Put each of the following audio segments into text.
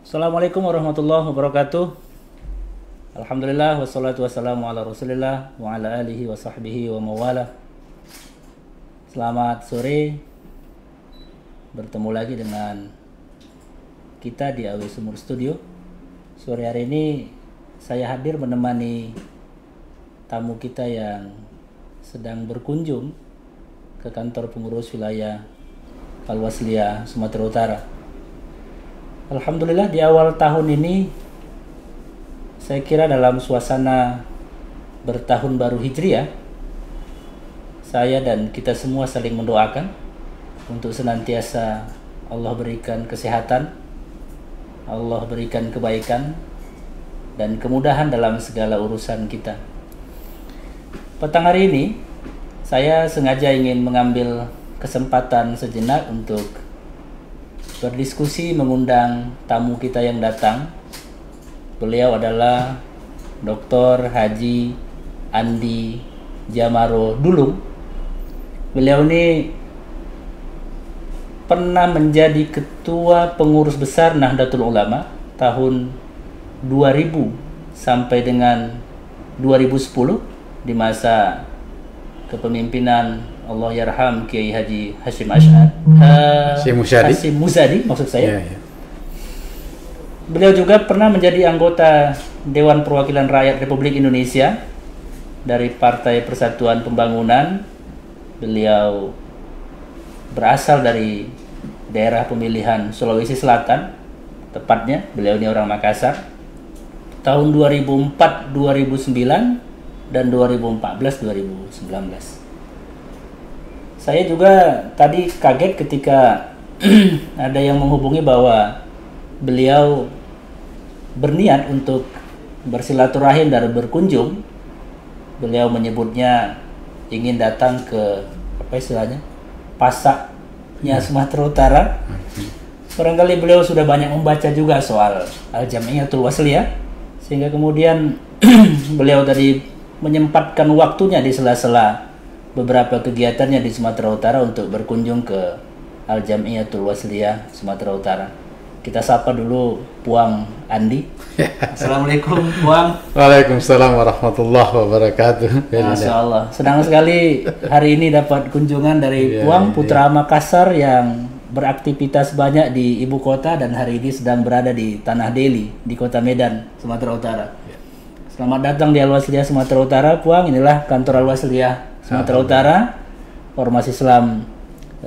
Assalamualaikum warahmatullahi wabarakatuh. Alhamdulillah wassalatu wassalamu ala Rasulillah wa ala alihi wa sahbihi wa mawala. Selamat sore. Bertemu lagi dengan kita di AW Sumur Studio. Sore hari ini saya hadir menemani tamu kita yang sedang berkunjung ke kantor pengurus wilayah Al-Wasliyah Sumatera Utara. Alhamdulillah di awal tahun ini saya kira dalam suasana bertahun baru Hijriah, saya dan kita semua saling mendoakan untuk senantiasa Allah berikan kesehatan, Allah berikan kebaikan dan kemudahan dalam segala urusan kita. Petang hari ini saya sengaja ingin mengambil kesempatan sejenak untuk berdiskusi mengundang tamu kita yang datang. Beliau adalah Dr. Haji Andi Jamaro Dulung. Beliau ini pernah menjadi ketua pengurus besar Nahdlatul Ulama tahun 2000 sampai dengan 2010 di masa kepemimpinan Allahyarham Kiai Haji Hashim Muzadi maksud saya. Ya. Beliau juga pernah menjadi anggota Dewan Perwakilan Rakyat Republik Indonesia dari Partai Persatuan Pembangunan. Beliau berasal dari daerah pemilihan Sulawesi Selatan, tepatnya beliau ini orang Makassar. Tahun 2004, 2009 dan 2014-2019. Saya juga tadi kaget ketika ada yang menghubungi bahwa beliau berniat untuk bersilaturahim dan berkunjung. Beliau menyebutnya ingin datang ke apa istilahnya, pasaknya Sumatera Utara. Barangkali beliau sudah banyak membaca juga soal Al-Jamiyatul Wasliyah, sehingga kemudian beliau tadi menyempatkan waktunya di sela-sela beberapa kegiatannya di Sumatera Utara untuk berkunjung ke Al-Jamiyatul Wasliyah Sumatera Utara. Kita sapa dulu Puang Andi. Assalamualaikum Puang. Waalaikumsalam warahmatullahi wabarakatuh. Masya Allah, senang sekali hari ini dapat kunjungan dari Puang, putra Makassar yang beraktivitas banyak di ibu kota dan hari ini sedang berada di Tanah Deli, di kota Medan, Sumatera Utara. Selamat datang di Al-Wasliyah Sumatera Utara, Puang. Inilah kantor Al-Wasliyah Sumatera Utara, ormas Islam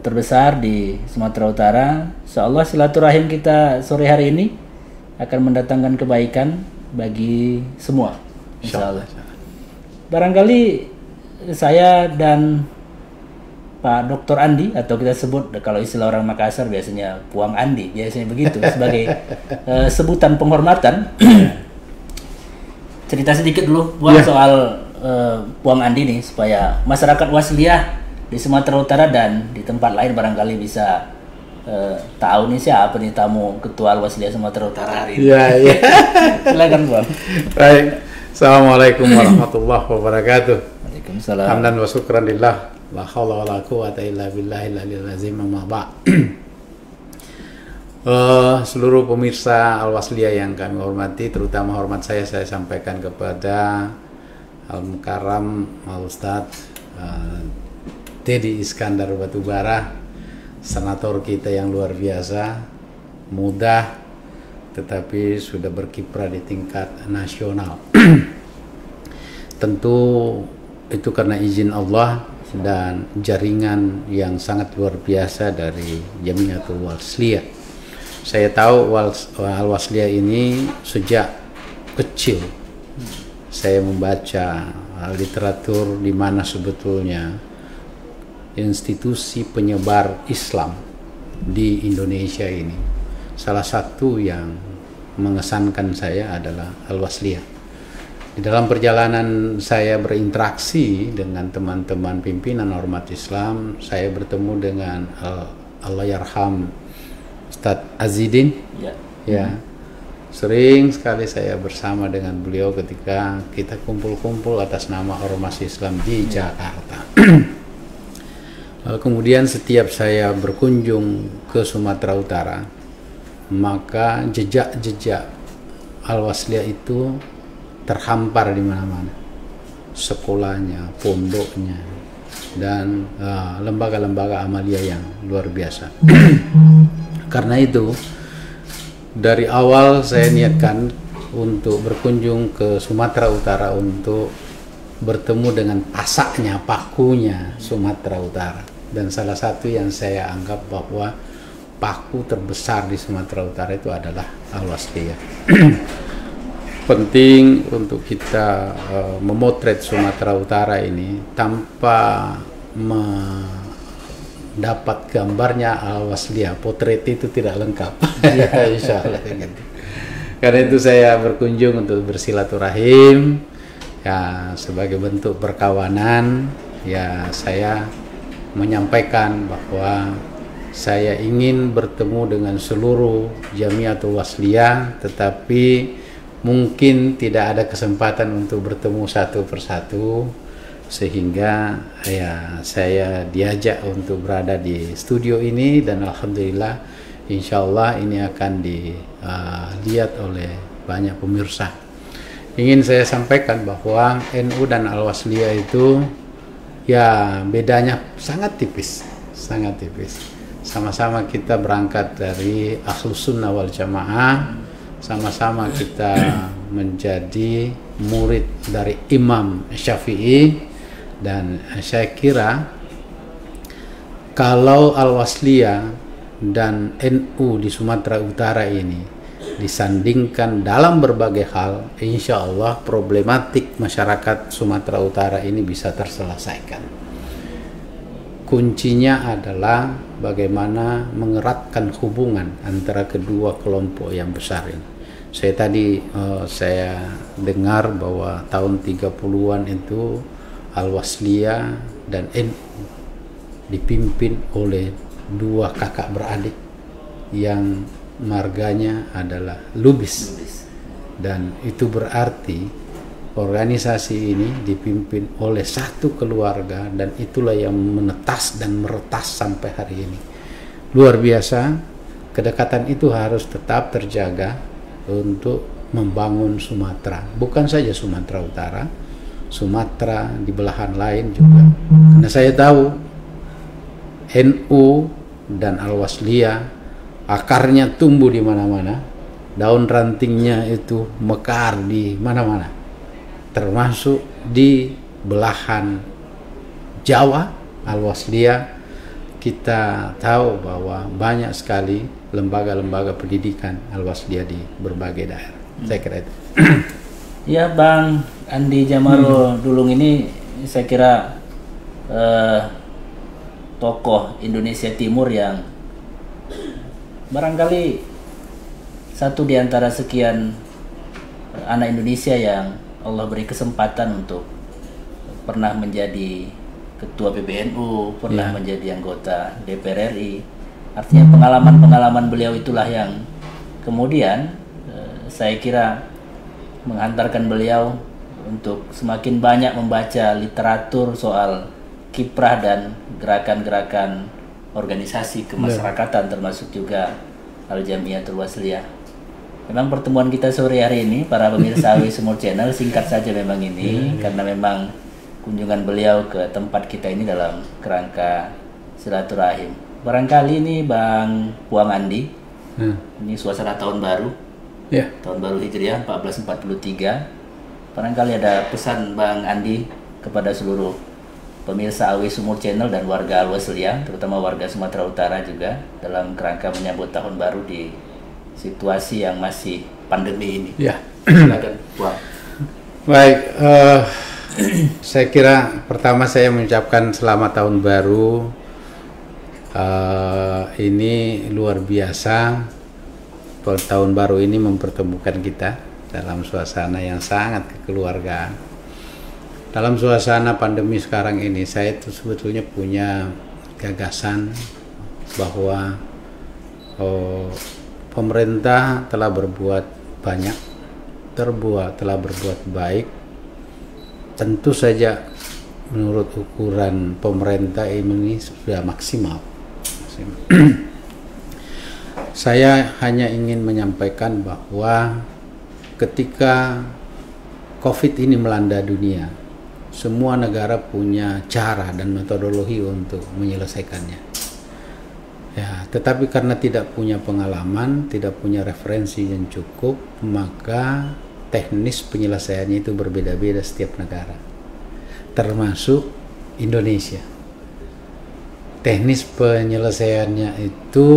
terbesar di Sumatera Utara. Insyaallah silaturahim kita sore hari ini akan mendatangkan kebaikan bagi semua. Insyaallah. Barangkali saya dan Pak Dr. Andi, atau kita sebut kalau istilah orang Makassar biasanya Puang Andi, biasanya begitu sebagai sebutan penghormatan. Cerita sedikit dulu Puang soal Puang Andi nih, supaya masyarakat Wasliyah di Sumatera Utara dan di tempat lain barangkali bisa tahu nih siapa nih tamu ketua Al-Wasliyah Sumatera Utara hari ini. Iya. Silakan Puang. Baik. Assalamualaikum warahmatullahi wabarakatuh. Waalaikumsalam. Hamdan wa syukran lillah. La haula wala quwata illa billahil aliyil azim. Amma ba'd. Seluruh pemirsa Al-Wasliyah yang kami hormati, terutama hormat saya sampaikan kepada Al-Mukarram Al-Ustadz Dedi Iskandar Batubara, senator kita yang luar biasa, muda tetapi sudah berkiprah di tingkat nasional. Tentu itu karena izin Allah dan jaringan yang sangat luar biasa dari Jamiyatul Wasliyah. Saya tahu Al-Wasliyah ini sejak kecil saya membaca literatur di mana sebetulnya institusi penyebar Islam di Indonesia ini, salah satu yang mengesankan saya adalah Al-Wasliyah. Di dalam perjalanan saya berinteraksi dengan teman-teman pimpinan ormas Islam, saya bertemu dengan Allahyarham Ustadz Azidin. Ya. Sering sekali saya bersama dengan beliau ketika kita kumpul-kumpul atas nama ormas Islam di Jakarta. Kemudian setiap saya berkunjung ke Sumatera Utara, maka jejak-jejak Al-Wasliyah itu terhampar di mana-mana, sekolahnya, pondoknya, dan lembaga-lembaga amalia yang luar biasa. Karena itu dari awal saya niatkan untuk berkunjung ke Sumatera Utara untuk bertemu dengan pasaknya, pakunya Sumatera Utara. Dan salah satu yang saya anggap bahwa paku terbesar di Sumatera Utara itu adalah Al-Wasliyah. Penting untuk kita memotret Sumatera Utara ini tanpa mendapat gambarnya Al-Wasliyah. Potret itu tidak lengkap. Ya, insya Allah. Karena itu saya berkunjung untuk bersilaturahim, ya sebagai bentuk perkawanan. Ya saya menyampaikan bahwa saya ingin bertemu dengan seluruh Jamiatul Wasliyah, tetapi mungkin tidak ada kesempatan untuk bertemu satu persatu, sehingga ya saya diajak untuk berada di studio ini, dan alhamdulillah insya Allah ini akan dilihat oleh banyak pemirsa. Ingin saya sampaikan bahwa NU dan Al-Wasliyah itu ya bedanya sangat tipis, sangat tipis. Sama-sama kita berangkat dari Ahlus Sunnah wal Jamaah, sama-sama kita menjadi murid dari Imam Syafi'i, dan saya kira kalau Al-Wasliyah dan NU di Sumatera Utara ini disandingkan dalam berbagai hal, insya Allah problematik masyarakat Sumatera Utara ini bisa terselesaikan. Kuncinya adalah bagaimana mengeratkan hubungan antara kedua kelompok yang besar ini. Saya tadi saya dengar bahwa tahun 30-an itu Al-Wasliyah dan NU dipimpin oleh dua kakak beradik yang marganya adalah Lubis. Dan itu berarti organisasi ini dipimpin oleh satu keluarga, dan itulah yang menetas dan meretas sampai hari ini. Luar biasa, kedekatan itu harus tetap terjaga untuk membangun Sumatera. Bukan saja Sumatera Utara, Sumatera di belahan lain juga. Karena saya tahu NU dan Al-Wasliyah akarnya tumbuh di mana-mana, daun rantingnya itu mekar di mana-mana, termasuk di belahan Jawa. Al-Wasliyah kita tahu bahwa banyak sekali lembaga-lembaga pendidikan Al-Wasliyah di berbagai daerah. Saya kira itu. Ya, Bang Andi Jamarul Dulung ini saya kira tokoh Indonesia Timur yang barangkali satu di antara sekian anak Indonesia yang Allah beri kesempatan untuk pernah menjadi ketua PBNU, pernah menjadi anggota DPR RI. Artinya pengalaman-pengalaman beliau itulah yang kemudian saya kira menghantarkan beliau untuk semakin banyak membaca literatur soal kiprah dan gerakan-gerakan organisasi kemasyarakatan, termasuk juga Al-Jamiatul Wasliyah. Memang pertemuan kita sore hari ini, para pemirsa AW Sumur Channel, singkat saja memang ini, karena memang kunjungan beliau ke tempat kita ini dalam kerangka silaturahim. Barangkali ini Bang Puang Andi, ini suasana tahun baru, tahun baru Hijriah 1443. Barangkali ada pesan Bang Andi kepada seluruh pemirsa AW Sumur Channel dan warga Al-Wasliyah, terutama warga Sumatera Utara juga, dalam kerangka menyambut tahun baru di situasi yang masih pandemi ini. Ya. Silakan, Puang. Baik, saya kira pertama saya mengucapkan selamat tahun baru. Ini luar biasa, tahun baru ini mempertemukan kita dalam suasana yang sangat kekeluargaan. Dalam suasana pandemi sekarang ini, saya itu sebetulnya punya gagasan bahwa pemerintah telah berbuat banyak, telah berbuat baik. Tentu saja menurut ukuran pemerintah ini sudah maksimal. Saya hanya ingin menyampaikan bahwa ketika COVID ini melanda dunia, semua negara punya cara dan metodologi untuk menyelesaikannya. Ya, tetapi karena tidak punya pengalaman, tidak punya referensi yang cukup, maka teknis penyelesaiannya itu berbeda-beda setiap negara, termasuk Indonesia. Teknis penyelesaiannya itu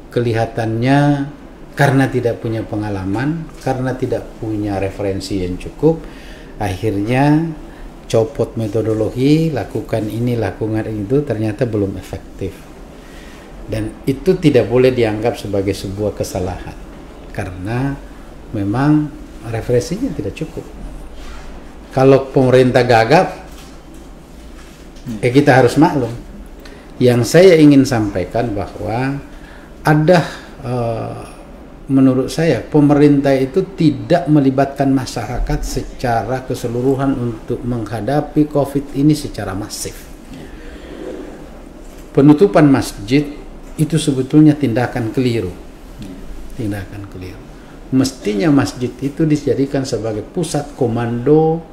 kelihatannya karena tidak punya pengalaman, karena tidak punya referensi yang cukup, akhirnya copot metodologi, lakukan ini, lakukan itu, ternyata belum efektif. Dan itu tidak boleh dianggap sebagai sebuah kesalahan, karena memang referensinya tidak cukup. Kalau pemerintah gagap, kita harus maklum. Yang saya ingin sampaikan bahwa ada, menurut saya, pemerintah itu tidak melibatkan masyarakat secara keseluruhan untuk menghadapi COVID ini secara masif. Penutupan masjid itu sebetulnya tindakan keliru. Tindakan keliru. Mestinya masjid itu dijadikan sebagai pusat komando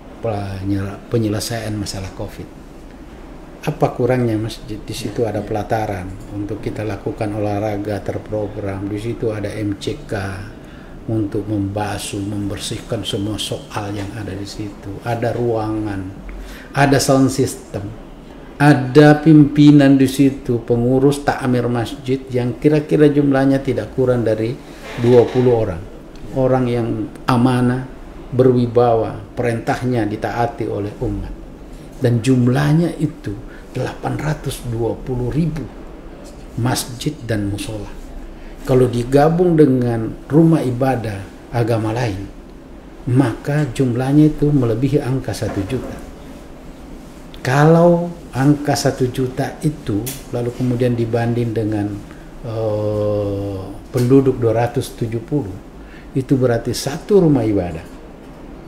penyelesaian masalah COVID. Apa kurangnya masjid? Di situ ada pelataran untuk kita lakukan olahraga terprogram. Di situ ada MCK untuk membasuh, membersihkan semua soal yang ada di situ. Ada ruangan, ada sound system. Ada pimpinan di situ, pengurus takmir masjid yang kira-kira jumlahnya tidak kurang dari 20 orang. Orang yang amanah, berwibawa, perintahnya ditaati oleh umat. Dan jumlahnya itu 820.000 masjid dan musola. Kalau digabung dengan rumah ibadah agama lain, maka jumlahnya itu melebihi angka 1 juta. Kalau angka 1 juta itu lalu kemudian dibanding dengan penduduk 270, itu berarti satu rumah ibadah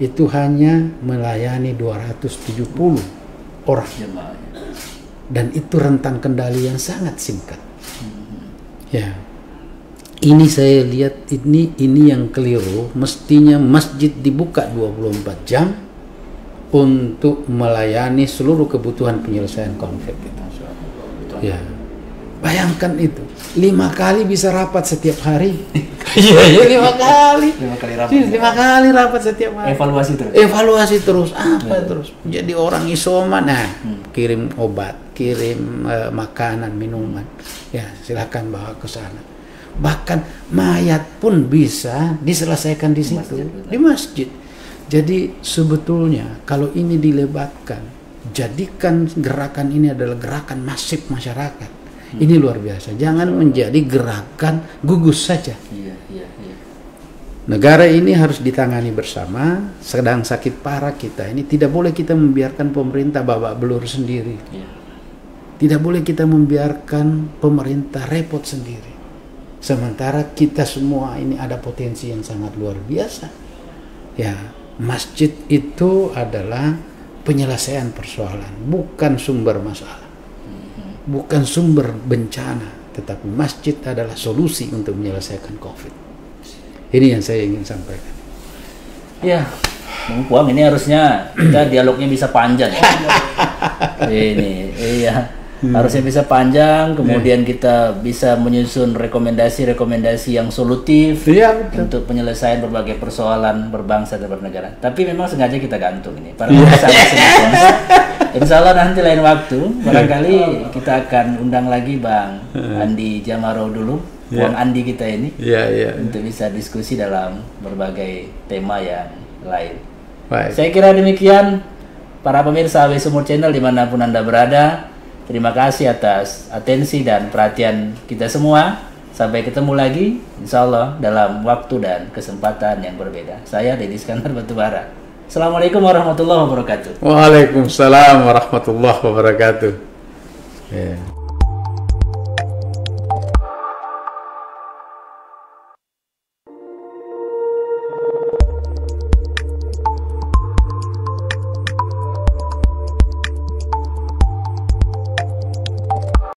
itu hanya melayani 270 orang, dan itu rentang kendali yang sangat singkat. Ya, ini saya lihat ini yang keliru. Mestinya masjid dibuka 24 jam untuk melayani seluruh kebutuhan penyelesaian konflik itu. Ya, bayangkan itu 5 kali bisa rapat setiap hari. Iya, 5 kali. 5 kali rapat setiap hari. Evaluasi terus. Apa terus? Jadi orang isoman, kirim obat, kirim makanan, minuman. Ya, silakan bawa ke sana. Bahkan mayat pun bisa diselesaikan di situ, di masjid. Jadi sebetulnya kalau ini dilebatkan, jadikan gerakan ini adalah gerakan masif masyarakat. Ini luar biasa. Jangan menjadi gerakan gugus saja. Negara ini harus ditangani bersama. Sedang sakit parah kita ini, tidak boleh kita membiarkan pemerintah babak belur sendiri. Tidak boleh kita membiarkan pemerintah repot sendiri. Sementara kita semua ini ada potensi yang sangat luar biasa. Ya. Masjid itu adalah penyelesaian persoalan, bukan sumber masalah, bukan sumber bencana, tetapi masjid adalah solusi untuk menyelesaikan COVID. Ini yang saya ingin sampaikan. Ya, Bung Puang, ini harusnya kita dialognya bisa panjang. Ini, iya. Harusnya bisa panjang, kemudian kita bisa menyusun rekomendasi-rekomendasi yang solutif untuk penyelesaian berbagai persoalan berbangsa dan bernegara. Tapi memang sengaja kita gantung ini. Para Insya Allah nanti lain waktu, barangkali kita akan undang lagi Bang Andi Jamaro dulu, Bang Andi kita ini, untuk bisa diskusi dalam berbagai tema yang lain. Baik. Saya kira demikian, para pemirsa AW Sumur Channel dimanapun Anda berada. Terima kasih atas atensi dan perhatian kita semua. Sampai ketemu lagi, insya Allah dalam waktu dan kesempatan yang berbeda. Saya Deddy Iskandar Batubara. Assalamualaikum warahmatullahi wabarakatuh. Waalaikumsalam warahmatullahi wabarakatuh.